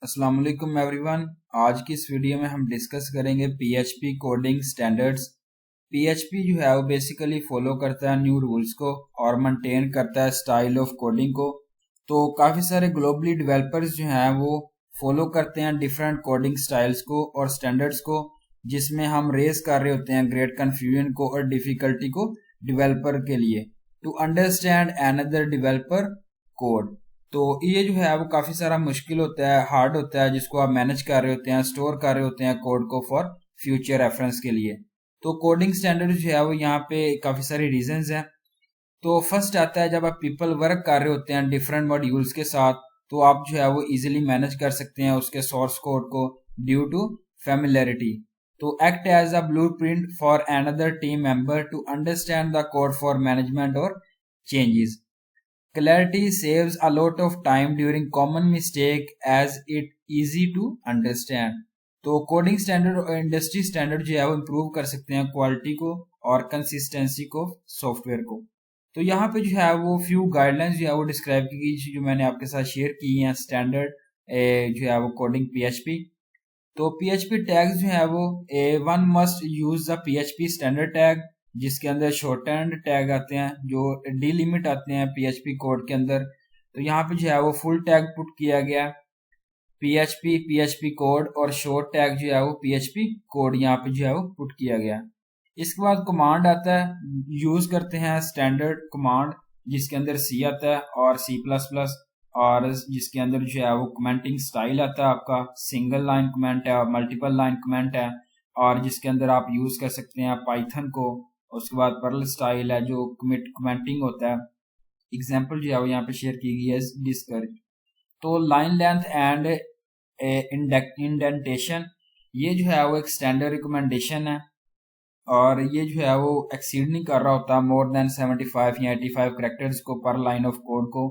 अस्सलाम वालेकुम एवरीवन। आज की इस वीडियो में हम डिस्कस करेंगे पीएचपी कोडिंग स्टैंडर्ड्स। पीएचपी जो है वो बेसिकली फॉलो करता है न्यू रूल्स को और मेंटेन करता है स्टाइल ऑफ कोडिंग को। तो काफ़ी सारे ग्लोबली डेवलपर्स जो हैं वो फॉलो करते हैं डिफरेंट कोडिंग स्टाइल्स को और स्टैंडर्ड्स को, जिसमें हम रेस कर रहे होते हैं ग्रेट कन्फ्यूजन को और डिफ़िकल्टी को डेवलपर के लिए to understand another developer code. तो ये जो है वो काफ़ी सारा मुश्किल होता है, हार्ड होता है, जिसको आप मैनेज कर रहे होते हैं, स्टोर कर रहे होते हैं कोड को फॉर फ्यूचर रेफरेंस के लिए। तो कोडिंग स्टैंडर्ड जो है वो यहाँ पे काफ़ी सारे रीजंस हैं। तो फर्स्ट आता है जब आप पीपल वर्क कर रहे होते हैं डिफरेंट मॉड्यूल्स के साथ, तो आप जो है वो इजीली मैनेज कर सकते हैं उसके सोर्स कोड को ड्यू टू फेमिलियरिटी। तो act as a blueprint for another team member to understand the code for management और changes. Clarity saves a lot of time during common mistake as it easy to understand। तो coding standard और industry standard जो है वो improve कर सकते हैं quality को और कंसिस्टेंसी को सॉफ्टवेयर को। तो यहाँ पे जो है वो फ्यू गाइडलाइंस जो है वो डिस्क्राइब की गई जो मैंने आपके साथ शेयर की हैं। स्टैंडर्ड जो है वो कोडिंग पीएचपी। तो पीएचपी टैग्स जो है वो one must use the PHP standard tag, जिसके अंदर शॉर्ट हैंड टैग आते हैं जो डिलिमिट आते हैं पीएचपी कोड के अंदर। तो यहाँ पे जो है वो फुल टैग पुट किया गया पीएचपी पीएचपी कोड और शॉर्ट टैग जो है वो पीएचपी कोड यहाँ पे जो है वो पुट किया गया। इसके बाद कमांड आता है, यूज करते हैं स्टैंडर्ड कमांड जिसके अंदर सी आता है और सी प्लस प्लस, और जिसके अंदर जो है वो कमेंटिंग स्टाइल आता है आपका सिंगल लाइन कमेंट है और मल्टीपल लाइन कमेंट है, और जिसके अंदर आप यूज कर सकते हैं पाइथन को। उसके बाद पर्ल स्टाइल है जो कमेंटिंग होता है। एग्जांपल जो है वो यहाँ पे शेयर की गई है डिस्करेज। तो लाइन लेंथ एंड इंडेंटेशन, ये जो है वो एक स्टैंडर्ड रिकमेंडेशन है और ये जो है वो एक्सीड नहीं कर रहा होता मोर देन 75 या 85 कैरेक्टर्स को पर लाइन ऑफ कोड को।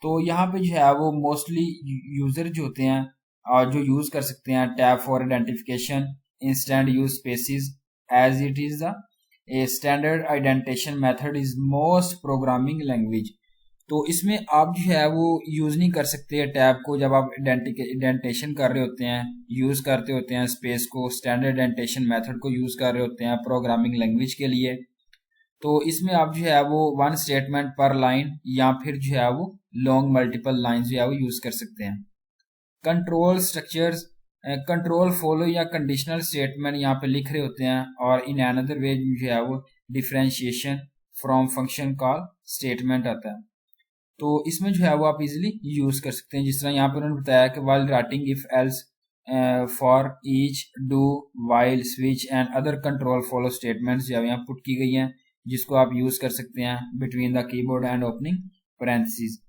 तो यहाँ पे जो है वो मोस्टली यूजर जो होते हैं और जो यूज कर सकते हैं tab for identification instant use spaces as it is the a standard identification method is most programming language. तो इसमें आप जो है वो यूज नहीं कर सकते टैब को जब आप इंडेंटेशन कर रहे होते हैं, यूज करते होते हैं स्पेस को, स्टैंडर्ड इंडेंटेशन मेथड को यूज कर रहे होते हैं प्रोग्रामिंग लैंग्वेज के लिए। तो इसमें आप जो है वो वन स्टेटमेंट पर लाइन या फिर जो है वो लॉन्ग मल्टीपल लाइन जो है वो यूज कर सकते हैं। कंट्रोल स्ट्रक्चर्स, कंट्रोल फॉलो या कंडीशनल स्टेटमेंट यहाँ पे लिख रहे होते हैं और इन अनदर वे जो है वो differentiation from function call statement आता है। तो इसमें जो है वो आप इजीली यूज कर सकते हैं। जिस तरह यहाँ पे उन्होंने बताया कि while writing if else for each do while switch and other control follow statements जो यहाँ पुट की गई हैं, जिसको आप यूज कर सकते हैं between the keyboard and opening parenthesis.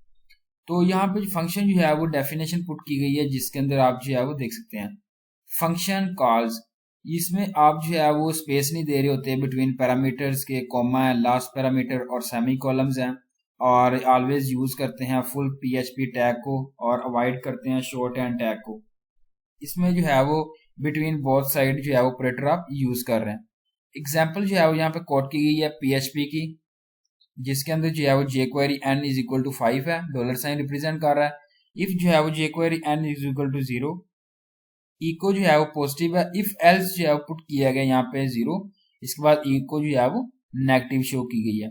तो यहाँ पे जो फंक्शन जो है वो डेफिनेशन पुट की गई है जिसके अंदर आप जो है वो देख सकते हैं फंक्शन कॉल्स। इसमें आप जो है वो स्पेस नहीं दे रहे होते बिटवीन पैरामीटर्स के, कॉमा है, लास्ट पैरामीटर और सेमी कॉलम्स हैं, और ऑलवेज यूज करते हैं फुल पीएचपी टैग को और अवॉइड करते हैं शॉर्ट हैंड टैग को। इसमें जो है वो बिटवीन बोथ साइड जो है वो ऑपरेटर आप यूज कर रहे हैं। एग्जाम्पल जो है वो यहाँ पे कोड की गई है पीएचपी की, जिसके अंदर जो है वो jQuery n is equal to 5 है, डॉलर साइन रिप्रेजेंट कर रहा है। इफ जो है वो jQuery n is equal to 0, इको जो है वो पॉजिटिव है, इफ एल्स जो है वो पुट किया गया यहाँ पे 0, इसके बाद इको जो है वो नेगेटिव शो की गई है।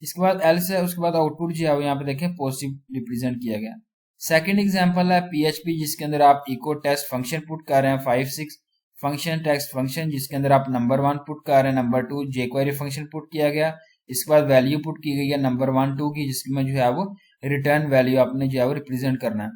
इसके बाद एल्स है, उसके बाद आउटपुट जो है वो यहाँ पे देखें पॉजिटिव रिप्रेजेंट किया गया। सेकंड एग्जांपल है पीएचपी जिसके अंदर आप इको टेस्ट फंक्शन पुट कर रहे हैं 5 6 फंक्शन टेक्स्ट फंक्शन, जिसके अंदर आप नंबर 1 पुट कर रहे हैं, नंबर 2 jQuery फंक्शन पुट किया गया। इसके बाद वैल्यू पुट की गई है नंबर 1 2 की, जिसमें जो है वो रिटर्न वैल्यू आपने जो है वो रिप्रेजेंट करना है।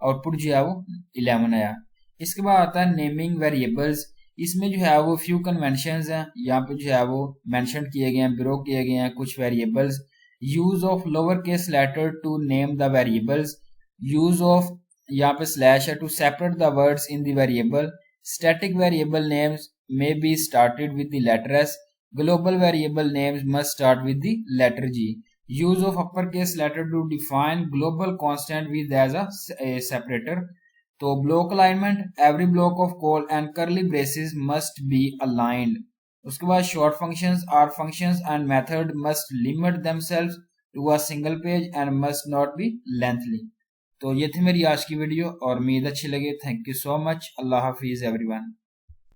आउटपुट जो है वो 11 आया। इसके बाद आता है नेमिंग वेरिएबल्स। इसमें जो है वो फ्यू कन्वेंशंस हैं, यहाँ पे जो है वो मेंशन किए गए हैं, ब्रो किए गए हैं कुछ variables. Use of lower case letter to name the variables, use of यहाँ पे स्लैश है to separate the words in the variable. Static variable names may be started with the letter S. Global variable names must start with the letter G. Use of uppercase letter to define global constant with as a separator. तो block alignment, every block of code and curly braces must be aligned. उसके बाद short functions are functions and method must limit themselves to a single page and must not be lengthy. तो ये थी मेरी आज की video और उम्मीद अच्छी लगे। Thank you so much. अल्लाह हाफिज़ एवरीवन।